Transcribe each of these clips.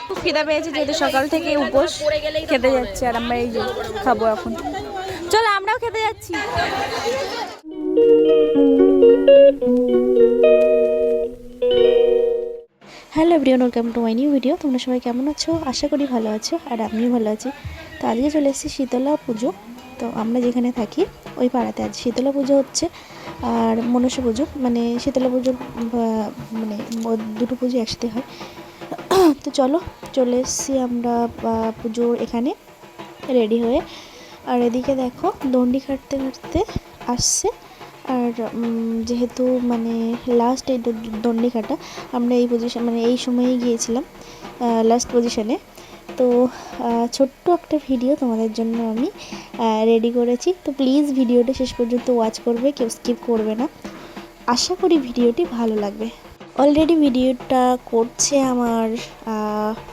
খুব খিদা পেয়েছে যেহেতু সকাল থেকে উপোস, খেতে যাচ্ছে আর আমরা এই যে খাবো এখন। চলো আমরাও খেতে যাচ্ছি। Hello everyone, welcome to my new video. তোমরা সবাই কেমন আছো? আশা করি ভালো আছো আর আমিও ভালো আছি। তো আজকে চলে এসেছি শীতলা পুজো। তো আমরা যেখানে থাকি ওই পাড়াতে আজ শীতলা পুজো হচ্ছে আর মনসা পুজো, মানে শীতলা পুজোর মানে দুটো পুজো একসাথে হয়। তো চলো চলে এসেছি আমরা পুজোর এখানে রেডি হয়ে। আর এদিকে দেখো দণ্ডি খাটতে খাটতে আসছে। আর যেহেতু মানে লাস্ট এই দণ্ডি কাটা, আমরা এই পজিশন মানে এই সময়েই গিয়েছিলাম লাস্ট পজিশনে। তো ছোট্ট একটা ভিডিও তোমাদের জন্য আমি রেডি করেছি। তো প্লিজ ভিডিওটা শেষ পর্যন্ত ওয়াচ করবে, কেউ স্কিপ করবে না। আশা করি ভিডিওটি ভালো লাগবে। অলরেডি ভিডিওটা করছে আমার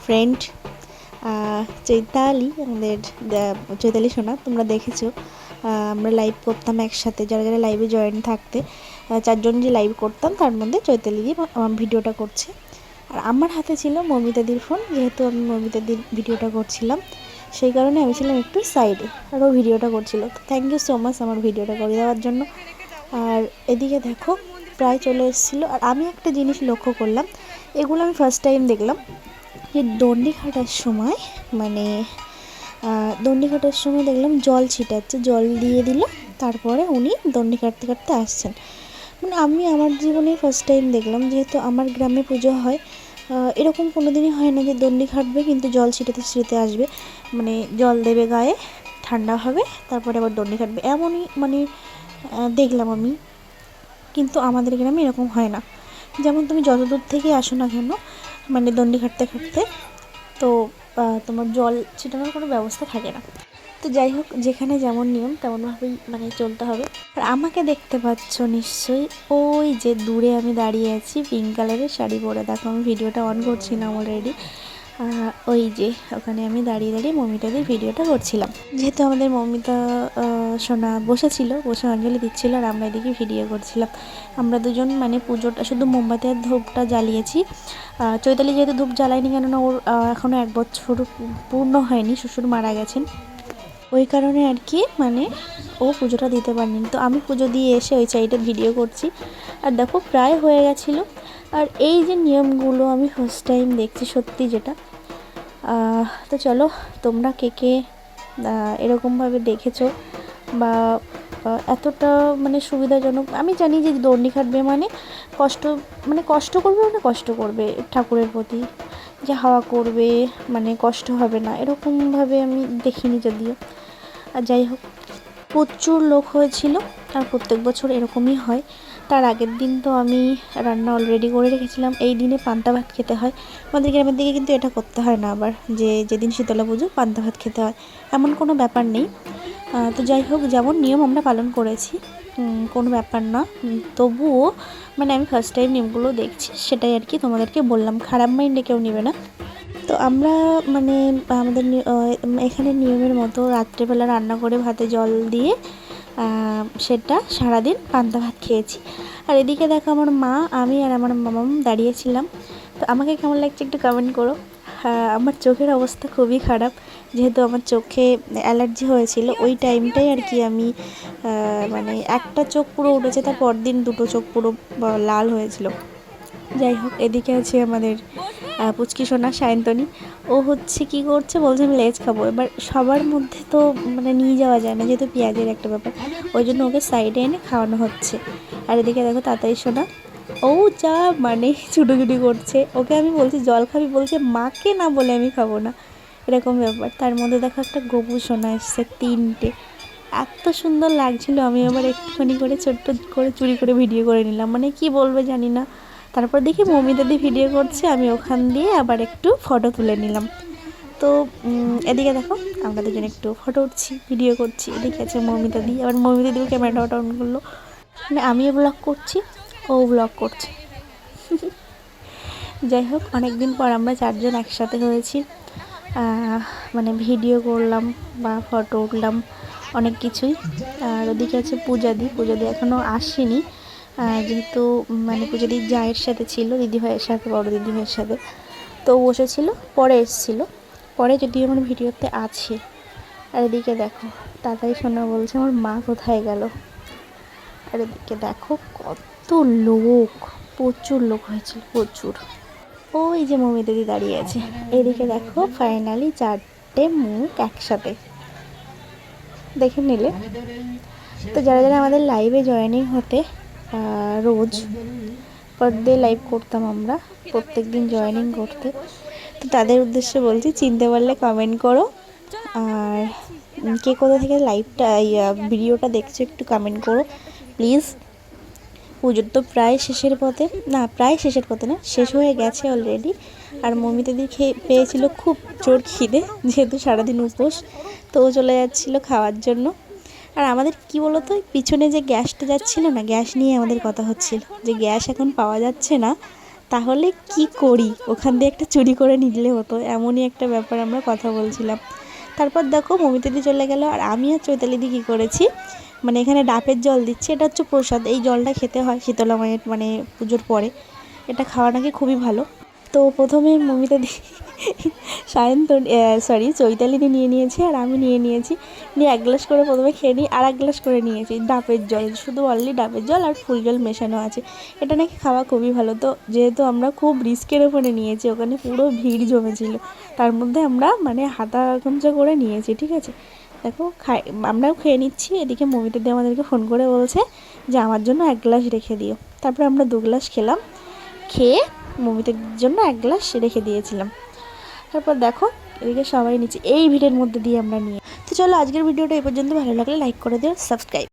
ফ্রেন্ড চৈতালি, আমাদের চৈতালি সোনা। তোমরা দেখেছো আমরা লাইভ করতাম একসাথে, যারা যারা লাইভে জয়েন থাকতে, চারজন যে লাইভ করতাম তার মধ্যে চৈতালি দিয়ে ভিডিওটা করছে। আর আমার হাতে ছিল মমিতাদির ফোন, যেহেতু আমি মমিতাদির ভিডিওটা করছিলাম সেই কারণে আমি ছিলাম একটু সাইডে আর ও ভিডিওটা করছিল। তো থ্যাংক ইউ সো মাচ আমার ভিডিওটা করে দেওয়ার জন্য। আর এদিকে দেখো প্রায় চলে এসেছিলো। আর আমি একটা জিনিস লক্ষ্য করলাম, এগুলো আমি ফার্স্ট টাইম দেখলাম যে দণ্ডি খাটার সময় মানে দণ্ডি কাটার সময় দেখলাম জল ছিটাচ্ছে, জল দিয়ে দিল, তারপরে উনি দণ্ডি কাটতে কাটতে আসছেন। মানে আমি আমার জীবনে ফার্স্ট টাইম দেখলাম, যেহেতু আমার গ্রামে পুজো হয় এরকম কোনো দিনই হয় না যে দণ্ডি খাটবে কিন্তু জল ছিটাতে ছিটাতে আসবে, মানে জল দেবে গায়ে, ঠান্ডা হবে, তারপরে আবার দণ্ডি খাটবে, এমনই মানে দেখলাম আমি। কিন্তু আমাদের গ্রামে এরকম হয় না। যেমন তুমি যত দূর থেকে আসো না কেন মানে দণ্ডি খাটতে খাটতে, তো তোমার জল ছিটানোর কোনো ব্যবস্থা থাকে না। তো যাই হোক, যেখানে যেমন নিয়ম তেমনভাবেই মানে চলতে হবে। আর আমাকে দেখতে পাচ্ছ নিশ্চয়ই, ওই যে দূরে আমি দাঁড়িয়ে আছি পিঙ্ক কালারের শাড়ি পরে। দেখো আমি ভিডিওটা অন করছি না অলরেডি, ওই যে ওখানে আমি দাঁড়িয়ে দাঁড়িয়ে মমিতা দিয়ে ভিডিওটা করছিলাম। যেহেতু আমাদের মমিতা সোনা বসেছিল, বসে অঞ্জলি দিচ্ছিল আর আমরা এদিকে ভিডিও করছিলাম। আমরা দুজন মানে পুজোটা শুধু মোমবাতি আর ধূপটা জ্বালিয়েছি। চৈতালি যেহেতু ধূপ জ্বালায়নি, কেননা ওর এখনও 1 বছর পূর্ণ হয়নি, শ্বশুর মারা গেছেন, ওই কারণে আর কি মানে ও পুজোটা দিতে পারেনি। তো আমি পুজো দিয়ে এসে ওই সাইডে ভিডিও করছি। আর দেখো প্রায় হয়ে গেছিলো। আর এই যে নিয়মগুলো আমি ফার্স্ট টাইম দেখছি সত্যি যেটা। তো চলো তোমরা কে কে এরকমভাবে দেখেছো বা এতটা মানে সুবিধাজনক। আমি জানি যে দণ্ডি খাটবে মানে কষ্ট করবে, মানে কষ্ট করবে ঠাকুরের প্রতি, যে হাওয়া করবে মানে কষ্ট হবে না, এরকমভাবে আমি দেখিনি যদিও। আর যাই হোক, প্রচুর লোক হয়েছিল আর প্রত্যেক বছর এরকমই হয়। তার আগের দিন তো আমি রান্না অলরেডি করে রেখেছিলাম। এই দিনে পান্তা ভাত খেতে হয়। আমাদের গ্রামের দিকে কিন্তু এটা করতে হয় না আবার, যে যেদিন শীতলা পুজো পান্তা ভাত খেতে হয় এমন কোনো ব্যাপার নেই। তো যাই হোক, যেমন নিয়ম আমরা পালন করেছি, কোনো ব্যাপার না। তবুও মানে আমি ফার্স্ট টাইম নিয়মগুলো দেখছি, সেটাই আর কি তোমাদেরকে বললাম, খারাপ মাইন্ডে কেউ নেবে না। তো আমরা মানে আমাদের এখানে নিয়মের মতো রাত্রেবেলা রান্না করে ভাতে জল দিয়ে সেটা সারাদিন পান্তা ভাত খেয়েছি। আর এদিকে দেখো আমার মা, আমি আর আমার মামাম দাঁড়িয়েছিলাম। তো আমাকে কেমন লাগছে একটু কমেন্ট করো। আমার চোখের অবস্থা খুবই খারাপ, যেহেতু আমার চোখে অ্যালার্জি হয়েছিল ওই টাইমটাই আর কি। আমি মানে একটা চোখ পুরো উঠেছে, তার পরদিন দুটো চোখ পুরো লাল হয়েছিল। যাই হোক, এদিকে আছে আমাদের পুচকি সোনা সায়ন্তনী। ও হচ্ছে কি করছে বলছে আমি লেজ খাবো। এবার সবার মধ্যে তো মানে নিয়ে যাওয়া যায় না, যেহেতু পেঁয়াজের একটা ব্যাপার, ওই জন্য ওকে সাইডে এনে খাওয়ানো হচ্ছে। আর এদিকে দেখো তাড়াতাড়ি সোনা, ও যা মানে ছুটোছুটি করছে। ওকে আমি বলছি জল খাবি, বলছে মাকে না বলে আমি খাবো না, এরকম ব্যাপার। তার মধ্যে দেখো একটা গপু সোনা এসছে, 3টে, এত সুন্দর লাগছিল। আমি আবার একটুখানি করে ছোট্ট করে চুরি করে ভিডিও করে নিলাম, মানে কি বলবে জানি না। তারপর দেখি মমিতাদি ভিডিও করছে, আমি ওখান দিয়ে আবার একটু ফটো তুলে নিলাম। তো এদিকে দেখো আমরা দুজন একটু ফটো উঠছি, ভিডিও করছি। এদিকে আছে মমিতাদি, আবার মমিতাদিও ক্যামেরাটা অন করলো, মানে আমিও ব্লগ করছি, ও ব্লগ করছে। যাই হোক, অনেক দিন পর আমরা চারজন একসাথে হয়েছি, মানে ভিডিও করলাম বা ফটো উঠলাম অনেক কিছুই। আর ওদিকে আছে পূজাদি, পূজাদি এখনও আসেনি, যেহেতু মানে পূজাদির জায়ের সাথে ছিল, দিদিভাইয়ের সাথে, বড় দিদিভাইয়ের সাথে। তো বসেছিল, পরে এসেছিল, পরে যদি আমার ভিডিওতে আছে। আর এদিকে দেখো তাতাই সোনা বলছে আমার মা কোথায় গেল। আর এদিকে দেখো কত লোক, প্রচুর লোক হয়েছিল, প্রচুর। ওই যে মমি দিদি দাঁড়িয়ে আছে। এদিকে দেখো ফাইনালি 4টে মুখ একসাথে, দেখে নিলে। তো যারা যারা আমাদের লাইভে জয়েনিং হতে, রোজ পার ডে লাইভ করতাম আমরা, প্রত্যেক দিন জয়েনিং করতে, তো তাদের উদ্দেশ্যে বলছি, চিনতে পারলে কমেন্ট করো। আর কে কোথা থেকে লাইভটা ভিডিওটা দেখছো একটু কমেন্ট করো প্লিজ। পুজোর তো প্রায় শেষের পথে, না প্রায় শেষের পথে না, শেষ হয়ে গেছে অলরেডি। আর মমি দিদি পেয়েছিল খুব জোর খিদে, যেহেতু সারাদিন উপোস, তো ও চলে যাচ্ছিলো খাওয়ার জন্য। আর আমাদের কি বলতো, পিছনে যে গ্যাসটা যাচ্ছিলো না, গ্যাস নিয়ে আমাদের কথা হচ্ছিল যে গ্যাস এখন পাওয়া যাচ্ছে না, তাহলে কি করি, ওখান দিয়ে একটা চুরি করে নিলে হতো, এমনই একটা ব্যাপার আমরা কথা বলছিলাম। তারপর দেখো মমিতাদি চলে গেল, আর আমি আর চৈতালিদি কী করেছি, মানে এখানে ডাবের জল দিচ্ছি, এটা হচ্ছে প্রসাদ, এই জলটা খেতে হয় শীতলা মায়ের মানে পুজোর পরে, এটা খাওয়া নাকি খুবই ভালো। তো প্রথমে মমিতাদি চৈতালিদি নিয়ে নিয়েছি, আর আমি নিয়ে নিয়েছি, নিয়ে 1 গ্লাস করে প্রথমে খেয়ে নিই, আর 1 গ্লাস করে নিয়েছি ডাবের জল, শুধু অনলি ডাবের জল আর ফুল জল মেশানো আছে, এটা নাকি খাওয়া খুবই ভালো। তো যেহেতু আমরা খুব রিস্কের ওপরে নিয়েছি, ওখানে পুরো ভিড় জমেছিল, তার মধ্যে আমরা মানে হাতা খঞ্চা করে নিয়েছি, ঠিক আছে। দেখো আমরাও খেয়ে নিচ্ছি, এদিকে মমিতাদি আমাদেরকে ফোন করে বলছে যে আমার জন্য 1 গ্লাস রেখে দিও। তারপরে আমরা 2 গ্লাস খেলাম, খেয়ে মমিতাদির জন্য 1 গ্লাস রেখে দিয়েছিলাম। তারপর দেখো এদিকে সবাই নিচে এই ভিড়ের মধ্যে দিয়ে আমরা নিয়ে। তো চলো আজকের ভিডিওটা এই পর্যন্ত, ভালো লাগলে লাইক করে দিও, সাবস্ক্রাইব।